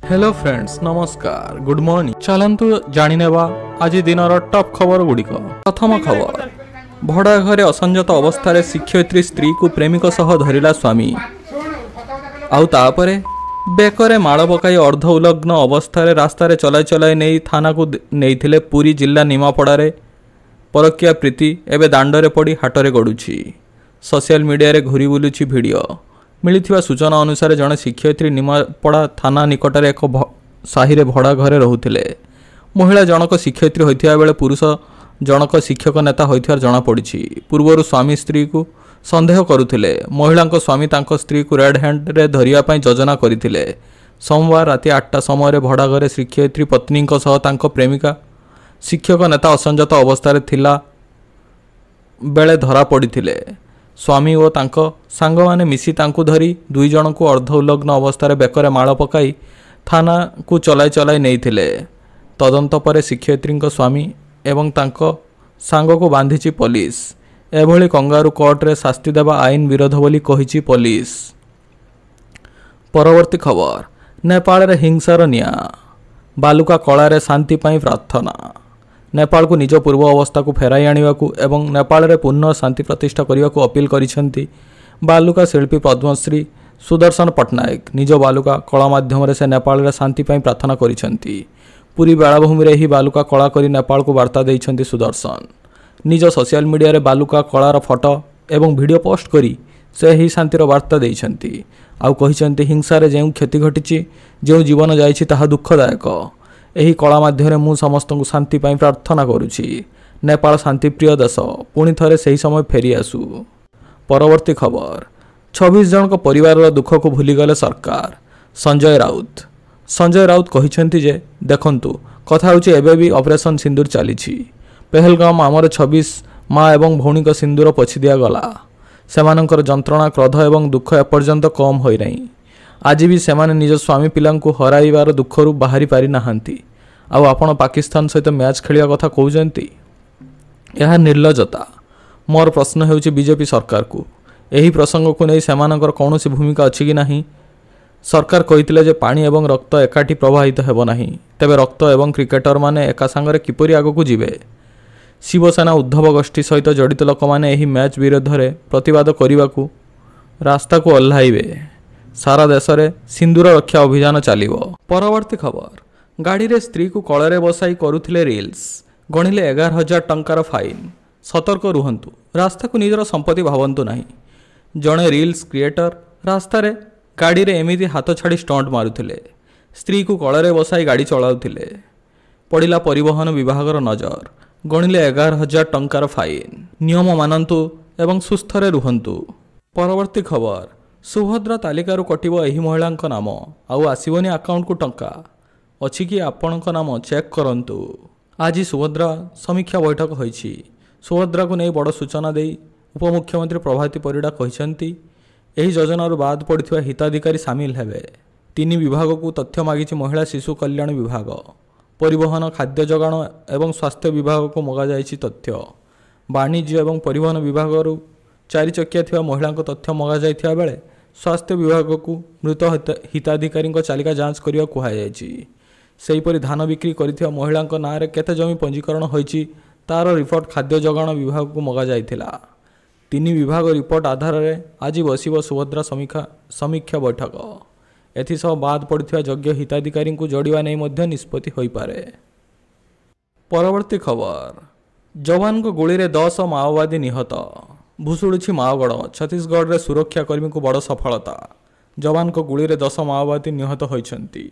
Hello friends नमस्कार good morning चलतु जाणीनेवा आज दिन टॉप खबर गुड़िक। प्रथम खबर भड़ा घरे असंजत अवस्था शिक्षयित्री स्त्री को प्रेमिक सह धरिला स्वामी आउे बेकरे माड़ पकाई अर्ध उलग्न अवस्था रास्तार चलाई चलाई नहीं थाना को नहीं पुरी जिला निमापड़ारे परकिया प्रीति एवं दांडरे पड़ी हाटरे गड़ुछि। सोशल मीडिया रे घूरी बुलुछि वीडियो। मिलिथिबा सूचना अनुसार जड़े शिक्षयित्री निमापड़ा थाना निकटर एक साहिरे भड़ा घरे रोते। महिला जनक शिक्षयित्री होता बेले पुरुष जनक शिक्षक नेता होता जमापड़ी। पूर्वर स्वामी स्त्री को संदेह करुले। महिला स्वामी तांको स्त्री को रेड हैंड रे धरियापाई योजना करथिले। सोमवार राति 8टा समय भड़ा घरे शिक्षयित्री पत्नी सह तांको प्रेमिका शिक्षक नेता असंजत अवस्था थिला बेले धरा पड़िथिले। स्वामी और तांको सांग माने मिसी तांको धरी दुई जन को अर्ध उलग्न अवस्था बेकरे माड़ पकाई थाना को चलाई चलाई नहीं थिले। तदंत पर शिक्षयित्री स्वामी एवं तांको सांग को बांधिची पुलिस। एभली कंगारू कोर्ट रे शास्ति देवा आईन विरोध बोली कहिची पुलिस। परवर्ती खबर नेपाल रे हिंसार निया बालुका कला रे शांति पाई प्रार्थना। नेपाल को निज पूर्व अवस्था को फेराई आनिबाकू एवं नेपाल रे पुनः शांति प्रतिष्ठा करने को अपील करिसेंती बालुका शिल्पी पद्मश्री सुदर्शन पट्टनायक। निज बालुका कला माध्यम से नेपाल रे शांति पाई प्रार्थना करिसेंती। पूरी बेलाभूमि रे ही बालुका कला करी नेपाल को वार्ता देइसेंती सुदर्शन। निज सोशल मीडिया रे बालुका कलार फोटो एवं वीडियो पोस्ट करी से ही शांतिर वार्ता देइसेंती। आउ कहिसेंती हिंसा रे जेउ क्षति घटिची जेउ जीवन जाइछि ताहा दुखदायक। एही कला माध्यम मु समस्त को शांति पाई प्रार्थना करुछि। नेपाल शांतिप्रिय देश पुणी थरे सही समय फेरी आसु। परवर्ती खबर 26 जन को परिवार दुख को भूलीगले सरकार। संजय राउत कहिसेंती जे देखंतु कथा होछि एबे भी ऑपरेशन सिंदूर चलीछि। पहलगाम आमर 26 माँ एवं भौणी को सिंदूर पोछि दिया गला। सेमानंकर जंत्रणा क्रोध एवं दुख एपर्यंत कम होई नहीं। आज भी सेमाने निज स्वामी पिलां को हराइबार दुखरू बाहरी पारि नाहांती। आउ आपण पाकिस्तान सहित मैच खेलिया कथा कहउजंती। यह निर्लजता। मोर प्रश्न हेउछि बीजेपी सरकार को एही प्रसंग को नहीं सेमानंकर कौनसी भूमिका अछि कि नहीं। सरकार कहिथिले जे पानी एवं रक्त एकाठी प्रवाहित हेबो नहीं। तेबे रक्त एवं क्रिकेटर माने एका संगरे किपरि आगकू जिवे। शिवसेना उद्धव गोष्ठी सहित जड़ित लोक माने एही मैच विरोध में प्रतिवाद करने रास्ता को ओह्लाइबे। सारा देश में सिंदूर रक्षा अभियान चलिबो। परवर्ती खबर गाड़ी रे स्त्री को कଳରେ बसाई करुथिले रील्स गणिले 11,000 टंकार फाइन। सतर्क रुहंतु। रास्ता को निजर संपत्ति भावंतु नहीं। जड़े रील्स क्रिएटर रास्ता रे गाड़ी रे एमिति हाथ छाड़ी स्टंट मारुथिले। स्त्री को कଳରେ बसाई गाड़ी चलाउथिले। पड़िला परिवहन विभागर नजर। गणिले 11,000 टंकार फाइन। नियम मानंतु एवं सुस्थ रे रुहंतु। परवर्ती खबर सुभद्रा तालिकारु कटिबो एही महिलांक नाम आउ आसीबनी अकाउंट को टंका अछि कि आपणक नाम चेक करंतु। आज सुभद्रा समीक्षा बैठक होईछि। सुभद्रा को नहीं बड़ सूचना दे उपमुख्यमंत्री प्रभाती परिडा कहिसेंती एही योजनार बाद पड़िथिबा हिताधिकारी सामिल हेबे। 3 विभाग को तथ्य मागिछि महिला शिशु कल्याण विभाग, परिवहन खाद्य जोगाण एवं स्वास्थ्य विभाग को मगा जाइछि तथ्य। वाणिज्य एवं परिवहन विभाग 4 चकिया थिबा महिला तथ्य मगा जाइथिबा बेले स्वास्थ्य विभाग को मृत हिताधिकारी चालिका जांच करिया कुहा जाइछि। सेहीपरि धान बिक्री करिथिबा महिला नाँ रे केते जमी पंजीकरण होईछि तार रिपोर्ट खाद्य जोगाण विभाग को मगा जाइथिला। 3 विभाग रिपोर्ट आधार रे आज बसिबो सुभद्रा समीक्षा बैठक। एथिसह बाद पड़िथिबा योग्य हिताधिकारी को जोड़िबा नै मध्य निष्पत्ति होई पारे। परवर्ती खबर जवान को गोली रे 10 माओवादी निहत। भूसुड़ुछि माओगढ़। छत्तीसगढ़ रे सुरक्षाकर्मी को बड़ सफलता। जवान को गुली रे 10 माओवादी निहत होइछंती।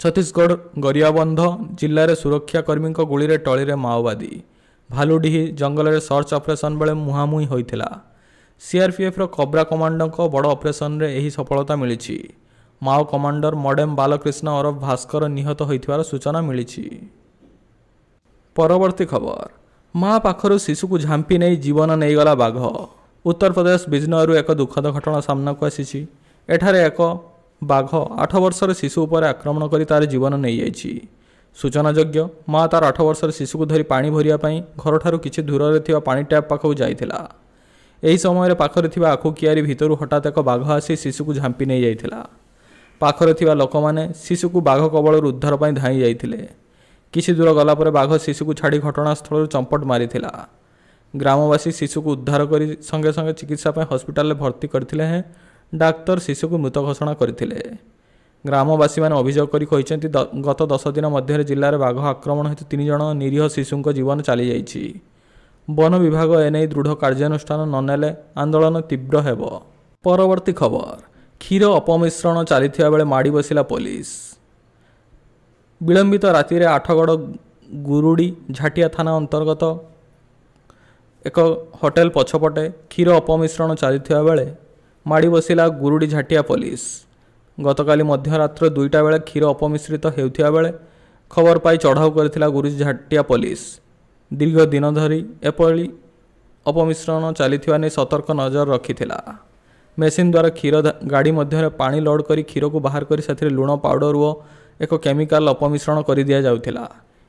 छत्तीसगढ़ गरियाबंध जिले में सुरक्षाकर्मी को गुली रे टली रे माओवादी भालुडीही जंगल रे सर्च ऑपरेशन बेले मुहांमुही होइथिला। सीआरपीएफ रो कोब्रा कमांडर को बड़ ऑपरेशन रे एही सफलता मिलिछि। माओ कमांडर मडेम बालकृष्ण और भास्कर निहत होइथिबार सूचना मिलिछि। परवर्ती खबर माँ पाखरु शिशु को झांपी नहीं जीवन नहीं गला बाघ। उत्तर प्रदेश बिजनौरु एक दुखद घटना सामना को आसी। एठारे एक बाघ 8 वर्षर शिशु उपर आक्रमण कर तार जीवन नहीं जाइछि। सूचनायोग्य माँ तार 8 वर्षर शिशु को धरी पानी भरिया पई घर ठारू किछि दूर रे थिबा पानी टैप पाखु जाइथिला। एही समय पाखरे थिबा आखु कियारी भितरु हठात एक बाघ आसी शिशु को झांपी नहीं जाइथिला। ପାଖରେ ଥିବା ଲୋକମାନେ ଶିଶୁକୁ ବାଘ କବଳରୁ ଉଦ୍ଧାର ପାଇଁ ଧାଇଁ ଯାଇଥିଲେ। କିଛି ଦୂର ଗଲା ପରେ ବାଘ ଶିଶୁକୁ ଛାଡ଼ି ଘଟଣାସ୍ଥଳରୁ ଚମ୍ପଟ ମାରିଥିଲା। ଗ୍ରାମବାସୀ ଶିଶୁକୁ ଉଦ୍ଧାର କରି ସଙ୍ଗେ ସଙ୍ଗେ ଚିକିତ୍ସା ପାଇଁ ହସ୍ପିଟାଲରେ ଭର୍ତ୍ତି କରିଥିଲେ ହେଁ ଡାକ୍ତର ଶିଶୁକୁ ମୃତ ଘୋଷଣା କରିଥିଲେ। ଗ୍ରାମବାସୀମାନେ ଅଭିଯୋଗ କରି କହିଛନ୍ତି ଗତ 10 ଦିନ ମଧ୍ୟରେ ଜିଲ୍ଲାରେ ବାଘ ଆକ୍ରମଣ ହେତୁ 3 ଜଣ ନିରୀହ ଶିଶୁଙ୍କ ଜୀବନ ଚାଲିଯାଇଛି। ବନ ବିଭାଗ ଏନେଇ ଦୃଢ଼ କାର୍ଯ୍ୟାନୁଷ୍ଠାନ ନ ନେଲେ ଆନ୍ଦୋଳନ ତୀବ୍ର ହେବ। ପରବର୍ତ୍ତୀ ଖବର, କ୍ଷୀର ଅପମିଶ୍ରଣ ଚାଲିଥିବା ବେଳେ ମାଡ଼ି ବସିଲା ପୋଲିସ। ବିଳମ୍ବିତ ରାତିରେ ଆଠଗଡ଼ ଗୁରୁଡ଼ି ଝାଟିଆ ଥାନା ଅନ୍ତର୍ଗତ ଏକ ହୋଟେଲ ପଛପଟେ କ୍ଷୀର ଅପମିଶ୍ରଣ ଚାଲିଥିବା ବେଳେ ମାଡ଼ି ବସିଲା ଗୁରୁଡ଼ି ଝାଟିଆ ପୋଲିସ। ଗତକାଲି ମଧ୍ୟରାତ୍ର 2ଟା ବେଳେ କ୍ଷୀର ଅପମିଶ୍ରିତ ହେଉଥିବା ବେଳେ ଖବର ପାଇ ଚଢ଼ାଉ କରିଥିଲା ଗୁରୁଡ଼ି ଝାଟିଆ ପୋଲିସ। ଦୀର୍ଘ ଦିନ ଧରି ଏପରି ଅପମିଶ୍ରଣ ଚାଲିଥିବା ନେଇ ସତର୍କ ନଜର ରଖିଥିଲା। ମେସିନ୍ ଦ୍ୱାରା କ୍ଷୀର ଗାଡ଼ି ମଧ୍ୟରେ ପାଣି ଲୋଡ୍ କରି କ୍ଷୀରକୁ ବାହାର କରି ସେଥିରେ ଲୁଣ ପାଉଡର ଓ ଏକ କେମିକାଲ ଅପମିଶ୍ରଣ କରିଦିଆଯାଉଥିଲା।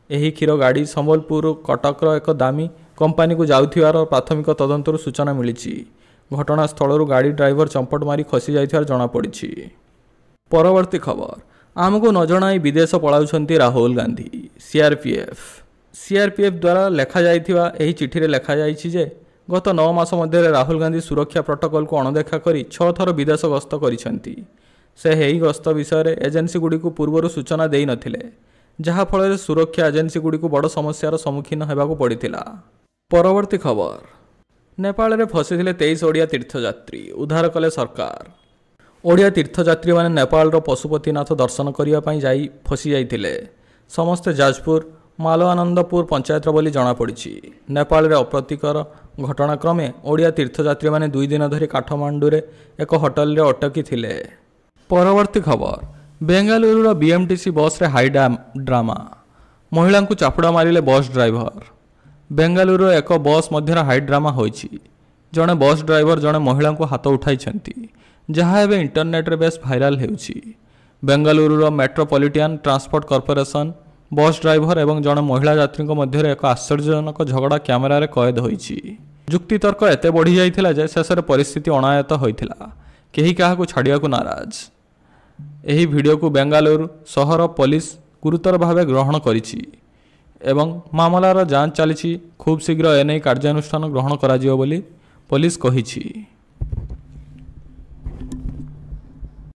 ଏହି କ୍ଷୀର ଗାଡ଼ି ସମ୍ବଲପୁର କଟକର ଏକ ଦାମୀ କମ୍ପାନୀକୁ ଯାଉଥିବାର ପ୍ରାଥମିକ ତଦନ୍ତରୁ ସୂଚନା ମିଳିଛି। ଘଟଣାସ୍ଥଳରୁ ଗାଡ଼ି ଡ୍ରାଇଭର ଚମ୍ପଟ ମାରି ଖସି ଯାଇଥିବାର ଜଣାପଡ଼ିଛି। ପରବର୍ତ୍ତୀ ଖବର, ଆମକୁ ନ ଜଣାଇ ବିଦେଶ ପଳାଉଛନ୍ତି ରାହୁଲ ଗାନ୍ଧୀ। ସିଆର୍ପିଏଫ୍ ଦ୍ୱାରା ଲେଖାଯାଇଥିବା ଏହି ଚିଠିରେ ଲେଖାଯାଇଛି ଯେ ଗତ 9 ମାସ ମଧ୍ୟରେ ରାହୁଲ ଗାନ୍ଧୀ ସୁରକ୍ଷା ପ୍ରୋଟୋକଲକୁ ଅଣଦେଖା କରି 6 ଥର ବିଦେଶ ଗସ୍ତ କରିଛନ୍ତି। ସେ ଏହି ଗସ୍ତ ବିଷୟରେ ଏଜେନ୍ସିଗୁଡ଼ିକୁ ପୂର୍ବରୁ ସୂଚନା ଦେଇନଥିଲେ, ଯାହାଫଳରେ ସୁରକ୍ଷା ଏଜେନ୍ସିଗୁଡ଼ିକୁ ବଡ଼ ସମସ୍ୟାର ସମ୍ମୁଖୀନ ହେବାକୁ ପଡ଼ିଥିଲା। ପରବର୍ତ୍ତୀ ଖବର, ନେପାଳରେ ଫସିଥିଲେ 23 ଓଡ଼ିଆ ତୀର୍ଥଯାତ୍ରୀ, ଉଦ୍ଧାର କଲେ ସରକାର। ଓଡ଼ିଆ ତୀର୍ଥଯାତ୍ରୀମାନେ ନେପାଳର ପଶୁପତିନାଥ ଦର୍ଶନ କରିବା ପାଇଁ ଫସି ଯାଇଥିଲେ। ସମସ୍ତେ ଯାଜପୁର ମାଲଆନନ୍ଦପୁର ପଞ୍ଚାୟତର ବୋଲି ଜଣାପଡ଼ିଛି। ନେପାଳରେ ଅପ୍ରୀତିକର ଘଟଣାକ୍ରମେ ଓଡ଼ିଆ ତୀର୍ଥଯାତ୍ରୀମାନେ 2 ଦିନ ଧରି କାଠମାଣ୍ଡୁରେ ଏକ ହୋଟେଲରେ ଅଟକି ଥିଲେ। ପରବର୍ତ୍ତୀ ଖବର, ବେଙ୍ଗାଲୁରୁର BMTC ବସ୍ରେ ହାଇ ଡ୍ରାମା, ମହିଳାଙ୍କୁ ଚାପୁଡ଼ା ମାରିଲେ ବସ୍ ଡ୍ରାଇଭର। ବେଙ୍ଗାଲୁରୁର ଏକ ବସ୍ ମଧ୍ୟରେ ହାଇ ଡ୍ରାମା ହୋଇଛି। ଜଣେ ବସ୍ ଡ୍ରାଇଭର ଜଣେ ମହିଳାଙ୍କୁ ହାତ ଉଠାଇଛନ୍ତି, ଯାହା ଏବେ ଇଣ୍ଟରନେଟ୍ରେ ବେଶ୍ ଭାଇରାଲ ହେଉଛି। ବେଙ୍ଗାଲୁରୁର metropolitan transport corporation bus driver ଏବଂ ଜଣେ ମହିଳା ଯାତ୍ରୀଙ୍କ ମଧ୍ୟରେ ଏକ ଆଶ୍ଚର୍ଯ୍ୟଜନକ ଝଗଡ଼ା କ୍ୟାମେରାରେ କଏଦ ହୋଇଛି। ଯୁକ୍ତିତର୍କ ଏତେ ବଢ଼ିଯାଇଥିଲା ଯେ ଶେଷରେ ପରିସ୍ଥିତି ଅଣାୟତ୍ତ ହୋଇଥିଲା। କେହି କାହାକୁ ଛାଡ଼ିବାକୁ ନାରାଜ। ଏହି ଭିଡ଼ିଓକୁ ବେଙ୍ଗାଲୁରୁ ସହର ପୋଲିସ ଗୁରୁତର ଭାବେ ଗ୍ରହଣ କରିଛି ଏବଂ ମାମଲାର ଯାଞ୍ଚ ଚାଲିଛି। ଖୁବ୍ ଶୀଘ୍ର ଏନେଇ କାର୍ଯ୍ୟାନୁଷ୍ଠାନ ଗ୍ରହଣ କରାଯିବ ବୋଲି ପୋଲିସ କହିଛି।